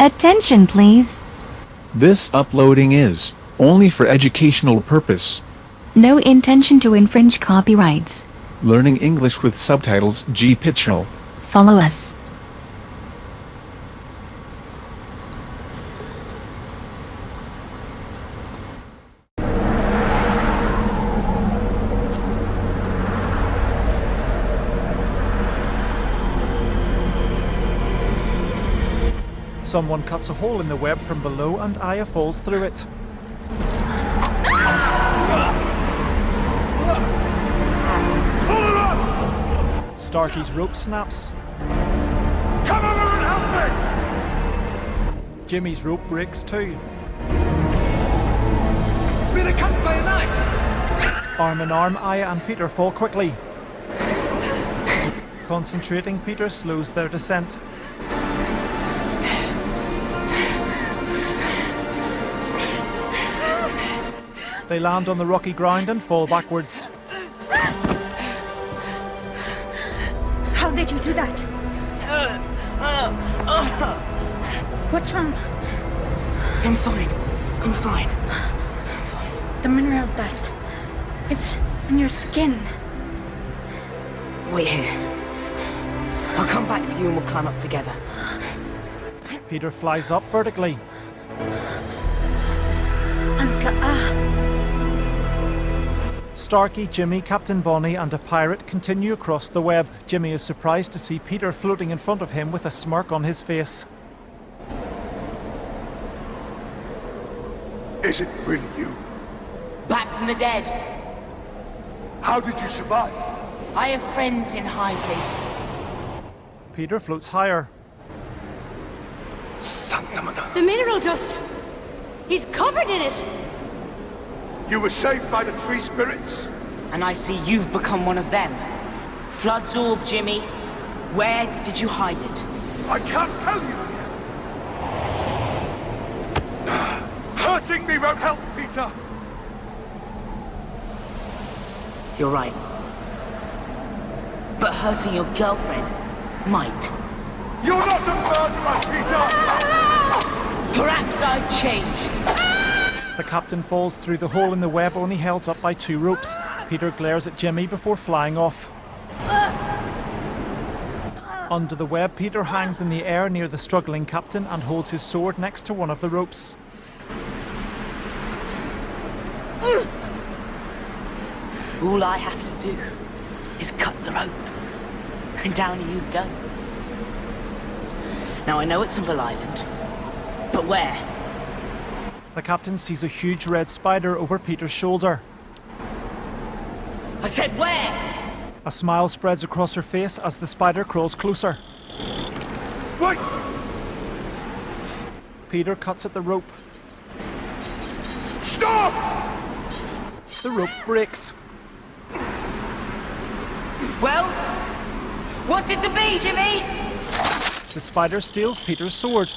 Attention, please. This uploading is only for educational purpose. No intention to infringe copyrights. Learning English with subtitles GPITRAL. Follow us. Someone cuts a hole in the web from below and Aya falls through it. Starkey's rope snaps. Come over and help me! Jimmy's rope breaks too. It's been cut by a knife! Arm in arm, Aya and Peter fall quickly. Concentrating, Peter slows their descent. They land on the rocky ground and fall backwards. How did you do that? What's wrong? I'm fine. I'm fine. The mineral dust. It's in your skin. Wait here. I'll come back for you and we'll climb up together. Peter flies up vertically. Starkey, Jimmy, Captain Bonnie and a pirate continue across the web. Jimmy is surprised to see Peter floating in front of him with a smirk on his face. Is it really you? Back from the dead. How did you survive? I have friends in high places. Peter floats higher. Santa Madonna. The mineral dust! He's covered in it! You were saved by the tree spirits? And I see you've become one of them. Flood's orb, Jimmy. Where did you hide it? I can't tell you yet. Hurting me won't help, Peter. You're right. But hurting your girlfriend might. You're not a murderer, Peter! Perhaps I've changed. The captain falls through the hole in the web, only held up by two ropes. Peter glares at Jimmy before flying off. Under the web, Peter hangs in the air near the struggling captain and holds his sword next to one of the ropes. All I have to do is cut the rope, and down you go. Now I know it's on Bull Island, but where? The captain sees a huge red spider over Peter's shoulder. I said where? A smile spreads across her face as the spider crawls closer. Wait! Peter cuts at the rope. Stop! The rope breaks. Well, what's it to be, Jimmy? The spider steals Peter's sword.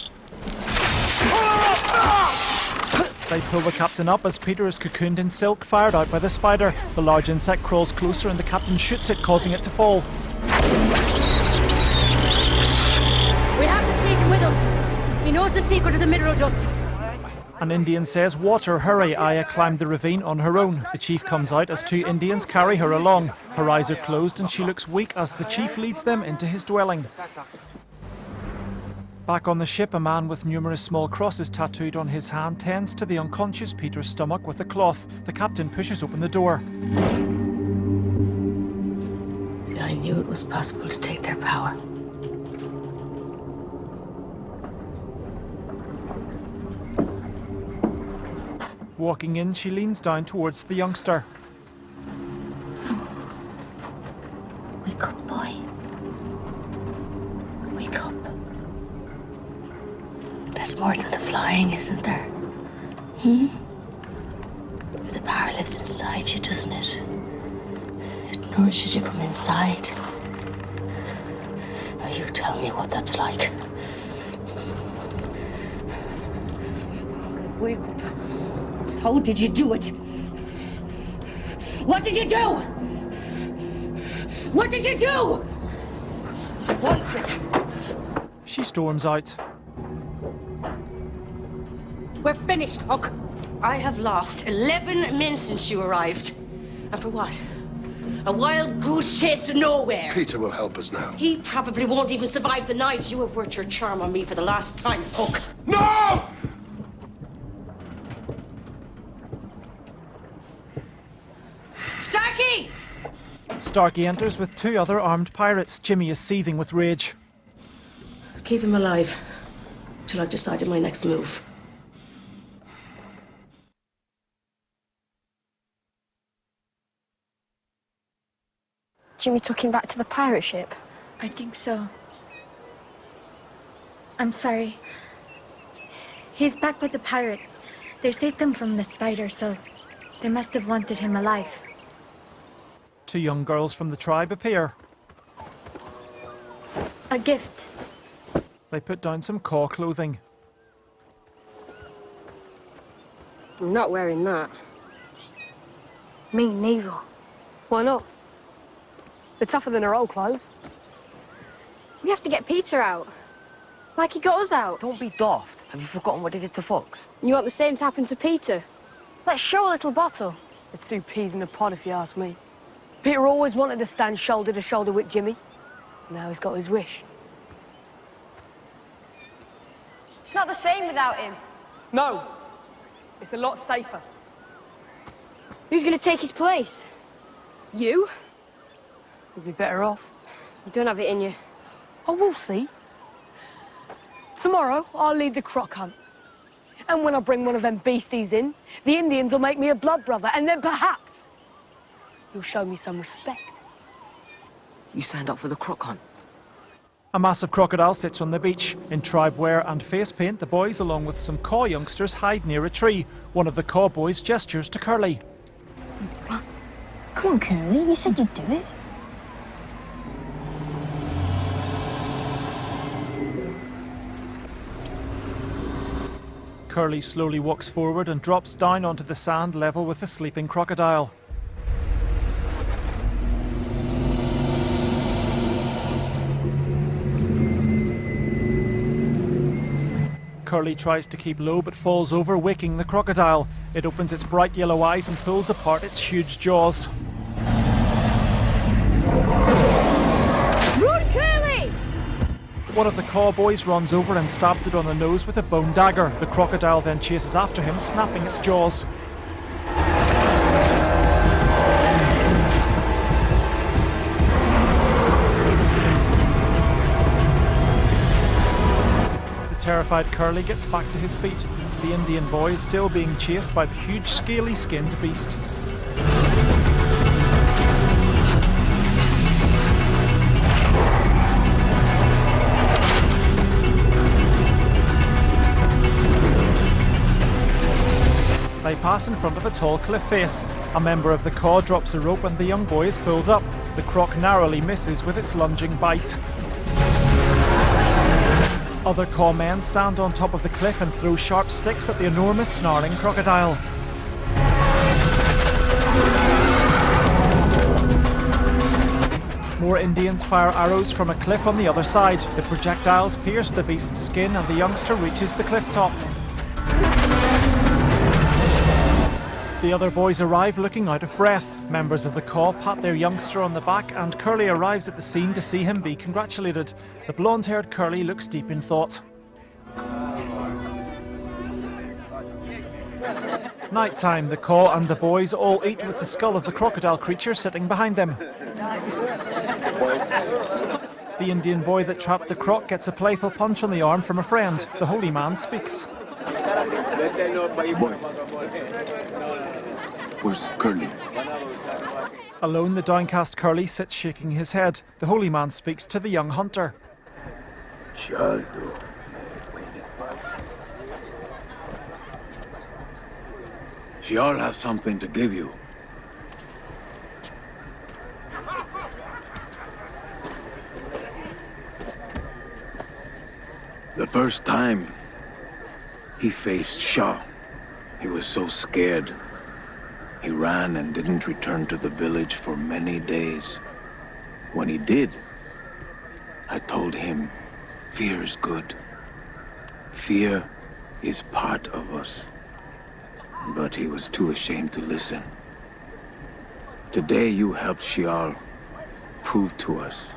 They pull the captain up as Peter is cocooned in silk, fired out by the spider. The large insect crawls closer and the captain shoots it, causing it to fall. We have to take him with us. He knows the secret of the mineral dust. An Indian says, "Water, hurry." Aya climbed the ravine on her own. The chief comes out as two Indians carry her along. Her eyes are closed and she looks weak as the chief leads them into his dwelling. Back on the ship, a man with numerous small crosses tattooed on his hand tends to the unconscious Peter's stomach with a cloth. The captain pushes open the door. See, I knew it was possible to take their power. Walking in, she leans down towards the youngster. Wake up, boy. Wake up. There's more than the flying, isn't there? The power lives inside you, doesn't it? It nourishes you from inside. Now you tell me what that's like. Wake up. How did you do it? What did you do? What did you do? I want it. She storms out. We're finished, Hook. I have lost 11 men since you arrived. And for what? A wild goose chase to nowhere. Peter will help us now. He probably won't even survive the night. You have worked your charm on me for the last time, Hook. No! Starkey! Starkey enters with 2 other armed pirates. Jimmy is seething with rage. Keep him alive till I've decided my next move. Jimmy took him back to the pirate ship? I think so. I'm sorry. He's back with the pirates. They saved him from the spider, so they must have wanted him alive. 2 young girls from the tribe appear. A gift. They put down some caw clothing. I'm not wearing that. Me neither. Why not? They're tougher than our old clothes. We have to get Peter out. Like he got us out. Don't be daft. Have you forgotten what he did to Fox? You want the same to happen to Peter? Let's show a little bottle. The 2 peas in a pod, if you ask me. Peter always wanted to stand shoulder to shoulder with Jimmy. Now he's got his wish. It's not the same without him. No. It's a lot safer. Who's going to take his place? You? You'd be better off. You don't have it in you. Oh, we'll see. Tomorrow, I'll lead the croc hunt. And when I bring one of them beasties in, the Indians will make me a blood brother, and then perhaps you'll show me some respect. You signed up for the croc hunt. A massive crocodile sits on the beach. In tribe wear and face paint, the boys, along with some caw youngsters, hide near a tree. One of the caw boys gestures to Curly. Come on, Curly, you said you'd do it. Curly slowly walks forward and drops down onto the sand level with the sleeping crocodile. Curly tries to keep low but falls over, waking the crocodile. It opens its bright yellow eyes and pulls apart its huge jaws. Run, Curly! One of the cowboys runs over and stabs it on the nose with a bone dagger. The crocodile then chases after him, snapping its jaws. The terrified Curly gets back to his feet. The Indian boy is still being chased by the huge scaly-skinned beast. They pass in front of a tall cliff face. A member of the caw drops a rope and the young boy is pulled up. The croc narrowly misses with its lunging bite. Other caw men stand on top of the cliff and throw sharp sticks at the enormous snarling crocodile. More Indians fire arrows from a cliff on the other side. The projectiles pierce the beast's skin and the youngster reaches the cliff top. The other boys arrive looking out of breath. Members of the caw pat their youngster on the back and Curly arrives at the scene to see him be congratulated. The blonde-haired Curly looks deep in thought. Nighttime, the caw and the boys all eat with the skull of the crocodile creature sitting behind them. The Indian boy that trapped the croc gets a playful punch on the arm from a friend. The holy man speaks. Where's Curly? Alone, the downcast Curly sits shaking his head. The holy man speaks to the young hunter. Shial has something to give you. The first time he faced Shah, he was so scared. He ran and didn't return to the village for many days. When he did, I told him, fear is good. Fear is part of us. But he was too ashamed to listen. Today you helped Shial prove to us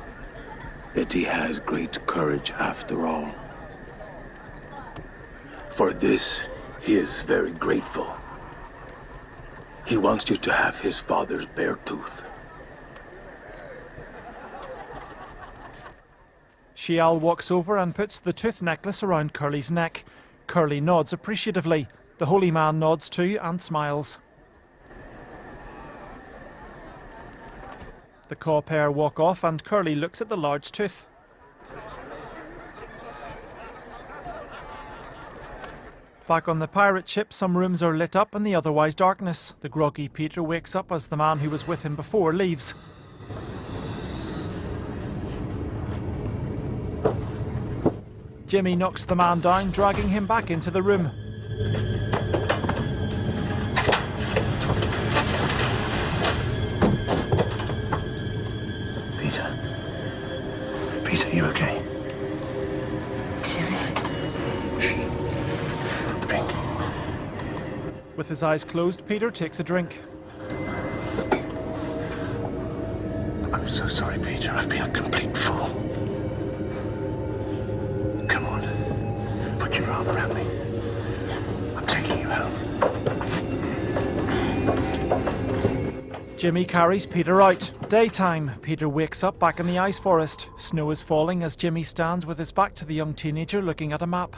that he has great courage after all. For this, he is very grateful. He wants you to have his father's bare tooth. Shial walks over and puts the tooth necklace around Curly's neck. Curly nods appreciatively. The holy man nods too and smiles. The Caw pair walk off and Curly looks at the large tooth. Back on the pirate ship, some rooms are lit up in the otherwise darkness. The groggy Peter wakes up as the man who was with him before leaves. Jimmy knocks the man down, dragging him back into the room. Peter, you okay? Drink. With his eyes closed, Peter takes a drink. I'm so sorry, Peter. I've been a complete fool. Come on. Put your arm around me. I'm taking you home. Jimmy carries Peter out. Daytime. Peter wakes up back in the ice forest. Snow is falling as Jimmy stands with his back to the young teenager looking at a map.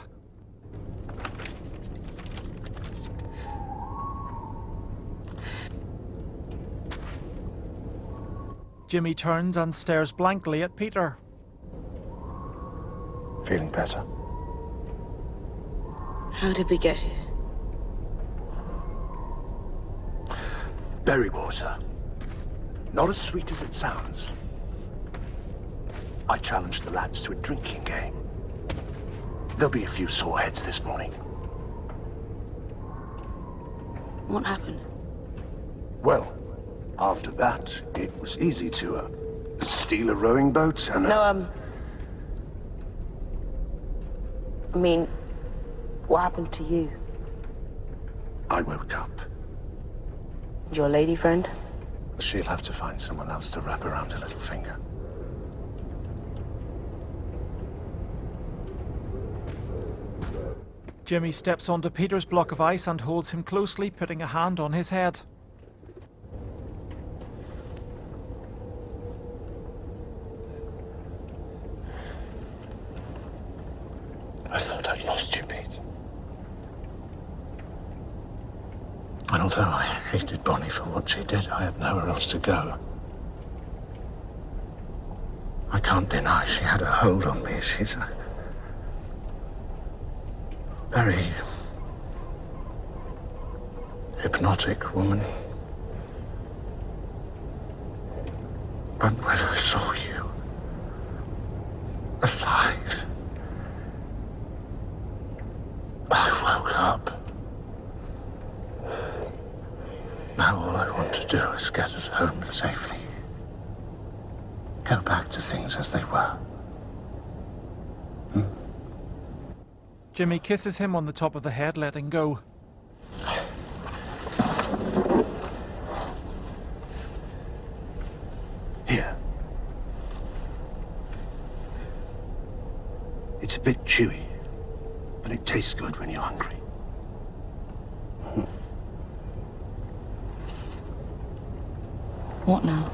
Jimmy turns and stares blankly at Peter. Feeling better? How did we get here? Berry water. Not as sweet as it sounds. I challenged the lads to a drinking game. There'll be a few sore heads this morning. What happened? Well, after that, it was easy to steal a rowing boat and... No, I mean, what happened to you? I woke up. Your lady friend? She'll have to find someone else to wrap around her little finger. Jimmy steps onto Peter's block of ice and holds him closely, putting a hand on his head. I thought I'd lost you, Pete. And although I hated Bonnie for what she did, I had nowhere else to go. I can't deny she had a hold on me. She's a very hypnotic woman. But when I saw you alive, I woke up. Now all I want to do is get us home safely. Go back to things as they were. Jimmy kisses him on the top of the head, letting go. Here. It's a bit chewy, but it tastes good when you're hungry. What now?